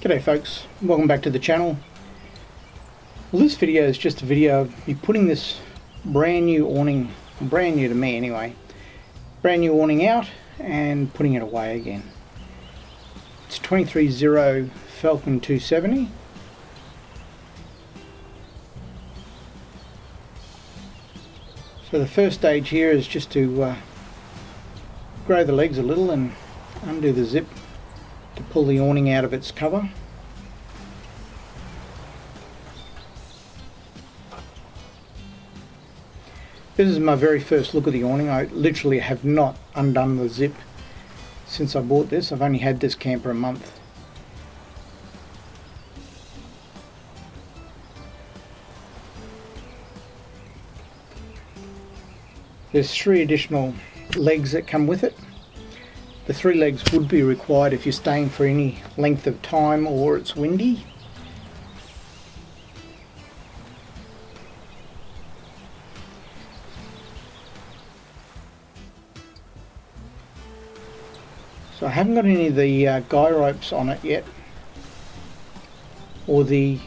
G'day folks, welcome back to the channel. Well, this video is just a video of me putting this brand new awning, brand new to me anyway, brand new awning out and putting it away again. It's 23-0 Falcon 270. So the first stage here is just to grow the legs a little and undo the zip to pull the awning out of its cover. This is my very first look at the awning. I literally have not undone the zip since I bought this. I've only had this camper a month. There's 3 additional legs that come with it. The 3 legs would be required if you're staying for any length of time or it's windy. So I haven't got any of the guy ropes on it yet, or the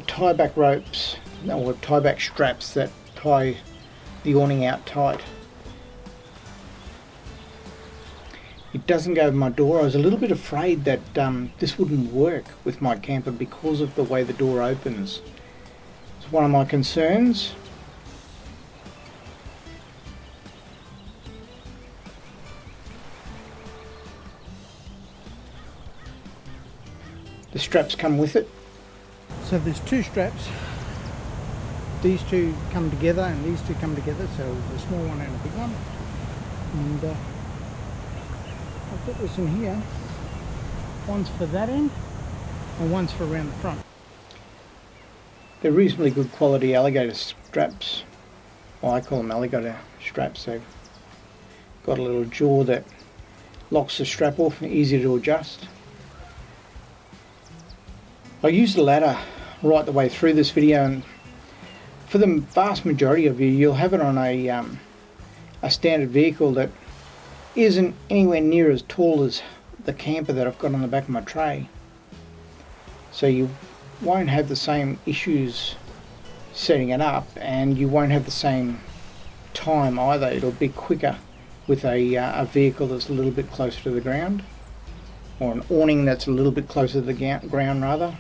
tie back ropes or tie back straps that tie the awning out tight. It doesn't go over my door. I was a little bit afraid that this wouldn't work with my camper because of the way the door opens. It's one of my concerns. The straps come with it. So there's 2 straps. These 2 come together and these 2 come together, so the small one and a big one. And I'll put this in here. One's for that end and one's for around the front. They're reasonably good quality alligator straps. Well, I call them alligator straps. They've got a little jaw that locks the strap off and easy to adjust. I used the ladder right the way through this video, and for the vast majority of you, you'll have it on a standard vehicle that isn't anywhere near as tall as the camper that I've got on the back of my tray. So you won't have the same issues setting it up, and you won't have the same time either. It'll be quicker with a vehicle that's a little bit closer to the ground, or an awning that's a little bit closer to the ground rather.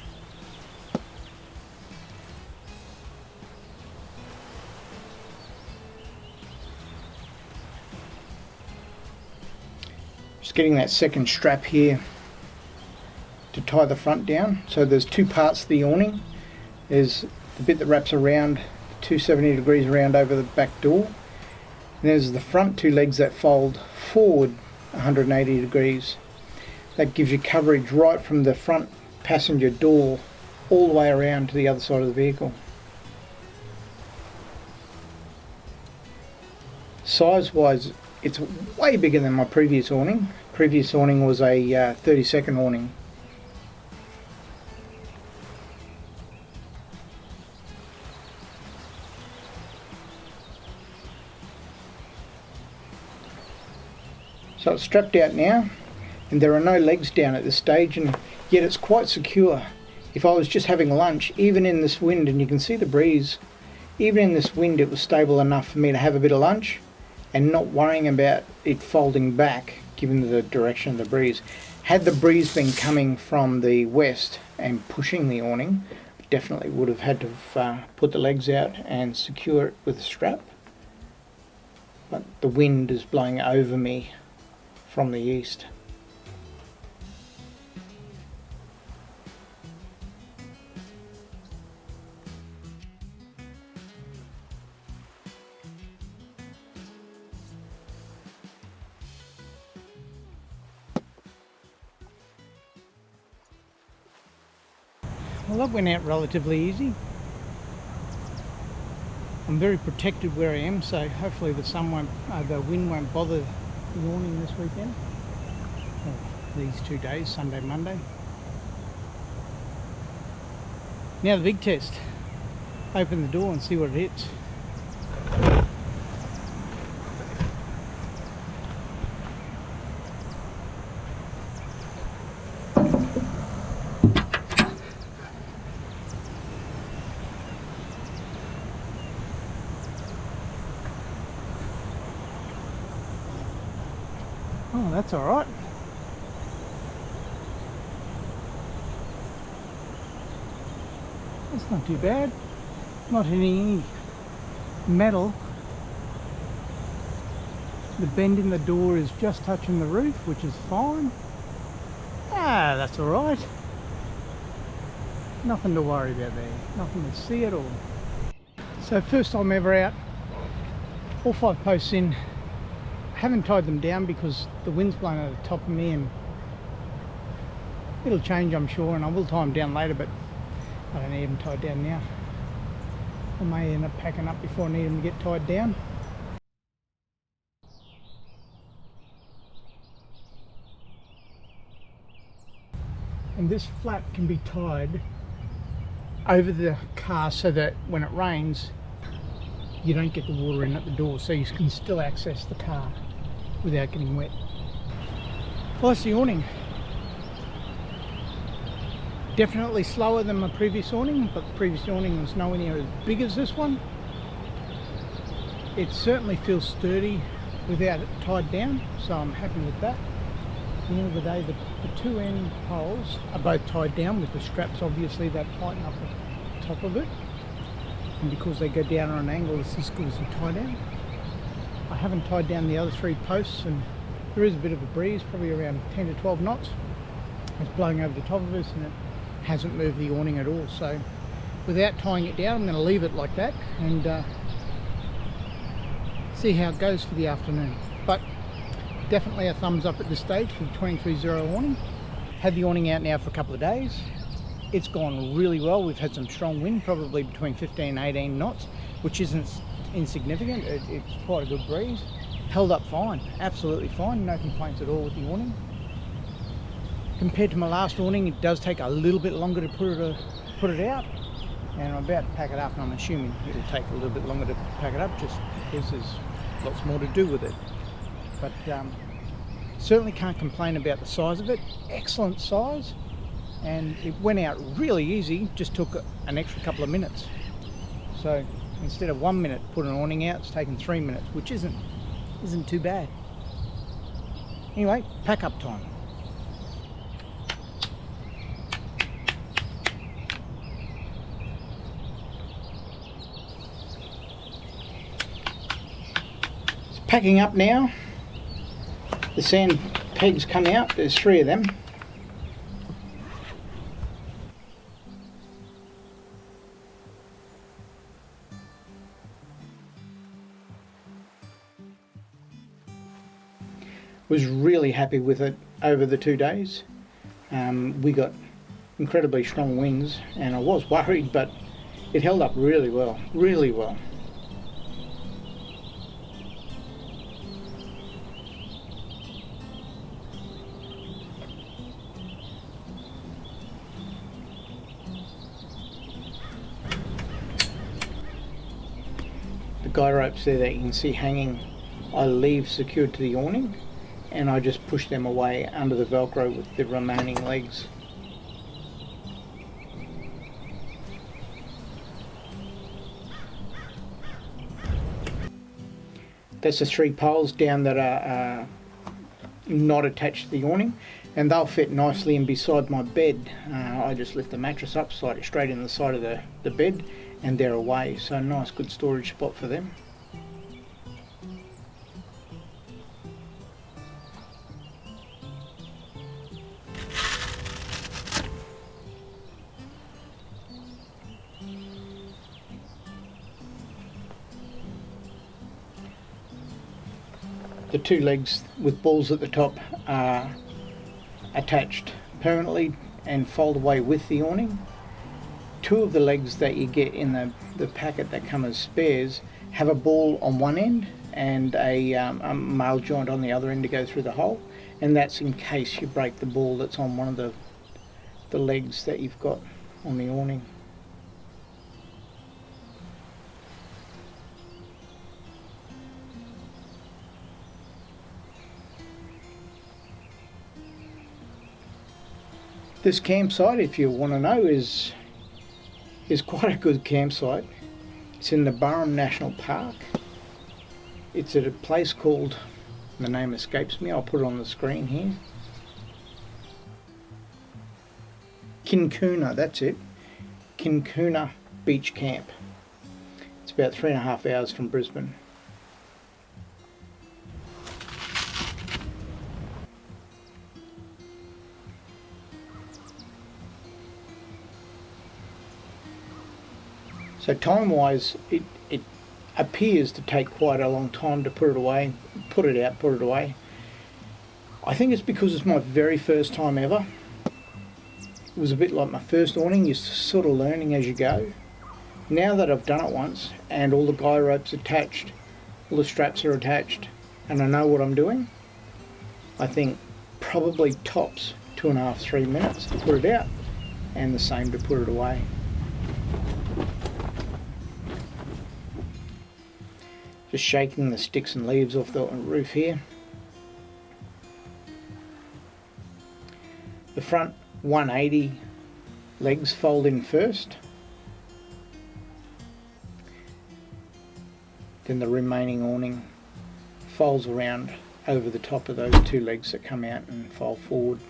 Just getting that second strap here to tie the front down. So there's 2 parts to the awning. There's the bit that wraps around 270 degrees around over the back door. And there's the front 2 legs that fold forward 180 degrees. That gives you coverage right from the front passenger door all the way around to the other side of the vehicle. Size wise, it's way bigger than my previous awning. Previous awning was a 32nd awning. So it's strapped out now, and there are no legs down at this stage, and yet it's quite secure. If I was just having lunch, even in this wind, and you can see the breeze, even in this wind it was stable enough for me to have a bit of lunch and not worrying about it folding back given the direction of the breeze. Had the breeze been coming from the west and pushing the awning, definitely would have had to put the legs out and secure it with a strap. But the wind is blowing over me from the east. Well, that went out relatively easy. I'm very protected where I am, so hopefully the wind won't bother the awning this weekend. Or these 2 days, Sunday, Monday. Now the big test. Open the door and see what it hits. Oh, that's alright. That's not too bad. Not hitting any metal. The bend in the door is just touching the roof, which is fine. Ah, that's alright. Nothing to worry about there. Nothing to see at all. So first time ever out. All 5 posts in. I haven't tied them down because the wind's blowing over the top of me, and it'll change I'm sure, and I will tie them down later, but I don't need them tied down now. I may end up packing up before I need them to get tied down. And this flap can be tied over the car so that when it rains you don't get the water in at the door, so you can still access the car without getting wet. Well, that's the awning. Definitely slower than my previous awning, but the previous awning was nowhere near as big as this one. It certainly feels sturdy without it tied down, so I'm happy with that. At the end of the day, the 2 end poles are both tied down with the straps, obviously that tighten up the top of it, and because they go down on an angle, it's as good as a tie down. I haven't tied down the other 3 posts, and there is a bit of a breeze, probably around 10 to 12 knots. It's blowing over the top of us and it hasn't moved the awning at all, so without tying it down I'm going to leave it like that and see how it goes for the afternoon. But definitely a thumbs up at this stage for the 23-0 awning. Had the awning out now for a couple of days. It's gone really well. We've had some strong wind, probably between 15 and 18 knots, which isn't insignificant. It's quite a good breeze. Held up fine, absolutely fine, no complaints at all with the awning. Compared to my last awning, it does take a little bit longer to put it out, and I'm about to pack it up, and I'm assuming it'll take a little bit longer to pack it up just because there's lots more to do with it. But certainly can't complain about the size of it. Excellent size, and it went out really easy, just took an extra couple of minutes. So instead of 1 minute to put an awning out, it's taken 3 minutes, which isn't too bad. Anyway, pack up time. It's packing up now. The sand pegs come out, there's 3 of them. Was really happy with it over the 2 days. We got incredibly strong winds and I was worried, but it held up really well, really well. The guy ropes there that you can see hanging, I leave secured to the awning, and I just push them away under the Velcro with the remaining legs. That's the 3 poles down that are not attached to the awning, and they'll fit nicely in beside my bed. I just lift the mattress up, slide it straight in the side of the bed, and they're away, so nice good storage spot for them. The 2 legs with balls at the top are attached permanently and fold away with the awning. 2 of the legs that you get in the packet that come as spares have a ball on one end and a male joint on the other end to go through the hole, and that's in case you break the ball that's on one of the legs that you've got on the awning. This campsite, if you want to know, is quite a good campsite. It's in the Groomes National Park. It's at a place called The name escapes me. I'll put it on the screen here. Kinkuna, that's it. Kinkuna Beach Camp. It's about 3.5 hours from Brisbane. So time-wise, it appears to take quite a long time to put it away, put it out, put it away. I think it's because it's my very first time ever. It was a bit like my first awning, you're sort of learning as you go. Now that I've done it once and all the guy ropes attached, all the straps are attached, and I know what I'm doing, I think probably tops 2.5 to 3 minutes to put it out, and the same to put it away. Just shaking the sticks and leaves off the roof here. The front 180 legs fold in first. Then the remaining awning folds around over the top of those two legs that come out and fold forward.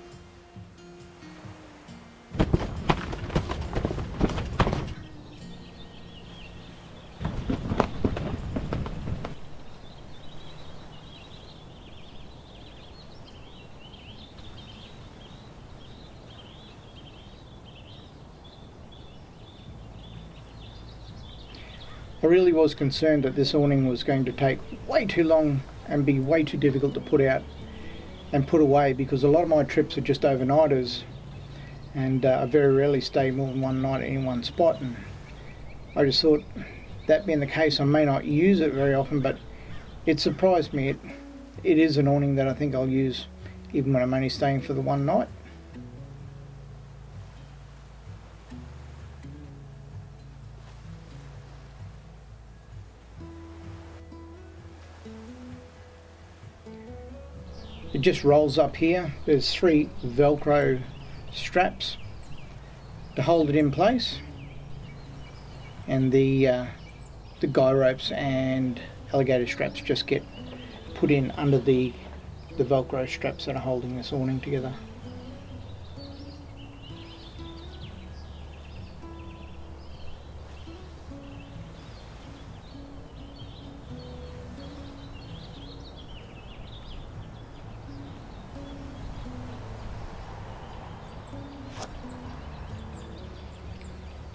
I really was concerned that this awning was going to take way too long and be way too difficult to put out and put away, because a lot of my trips are just overnighters, and I very rarely stay more than one night in one spot, and I just thought, that being the case, I may not use it very often, but it surprised me. It is an awning that I think I'll use even when I'm only staying for the one night. It just rolls up here. There's 3 Velcro straps to hold it in place, and the guy ropes and alligator straps just get put in under the Velcro straps that are holding this awning together.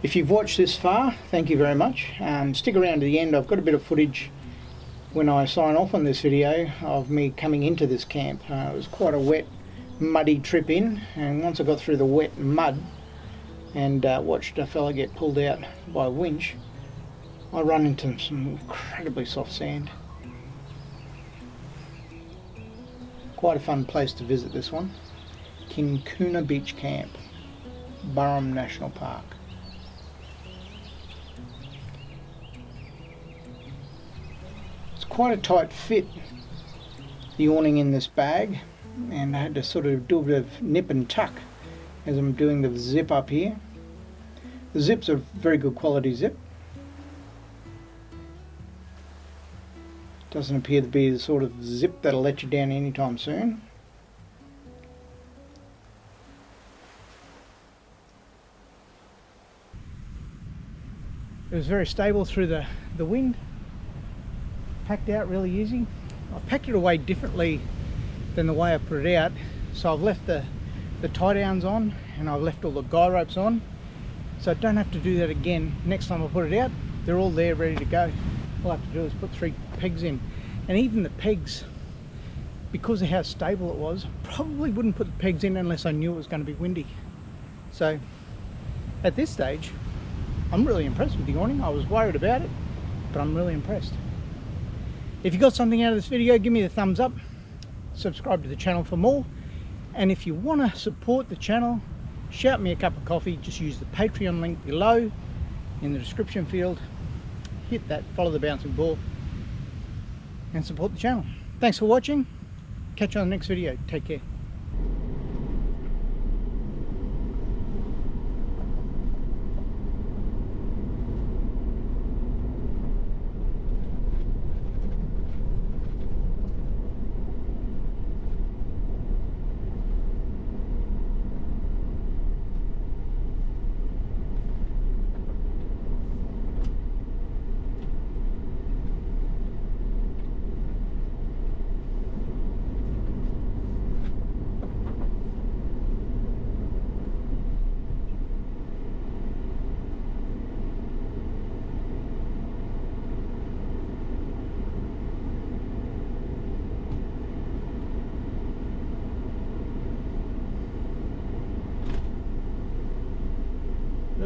If you've watched this far, thank you very much. Stick around to the end. I've got a bit of footage when I sign off on this video of me coming into this camp. It was quite a wet, muddy trip in, and once I got through the wet mud and watched a fella get pulled out by a winch, I run into some incredibly soft sand. Quite a fun place to visit, this one. Kinkuna Beach Camp, Burrum National Park. Quite a tight fit, the awning in this bag, and I had to sort of do a bit of nip and tuck as I'm doing the zip up here. The zip's a very good quality zip. Doesn't appear to be the sort of zip that'll let you down anytime soon. It was very stable through the wind. Packed out really easy. I've packed it away differently than the way I put it out. So I've left the tie downs on, and I've left all the guy ropes on, so I don't have to do that again next time I put it out. They're all there ready to go. All I have to do is put 3 pegs in, and even the pegs, because of how stable it was, probably wouldn't put the pegs in unless I knew it was going to be windy. So at this stage, I'm really impressed with the awning. I was worried about it, but I'm really impressed. If you got something out of this video, give me the thumbs up, subscribe to the channel for more, and if you want to support the channel, shout me a cup of coffee. Just use the Patreon link below in the description field. Hit that, follow the bouncing ball, and support the channel. Thanks for watching. Catch you on the next video. Take care.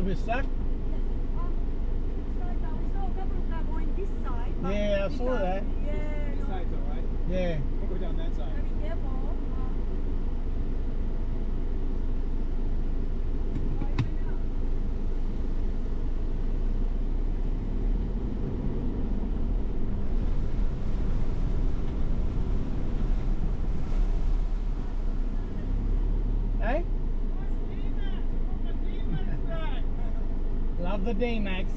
bit stuck. Yes. It's like we saw a couple of cars going this side. But Yeah, I saw that. Yeah. This side's alright. Yeah. We'll go down that side. Gotta be careful. Hey? Love the D-Max.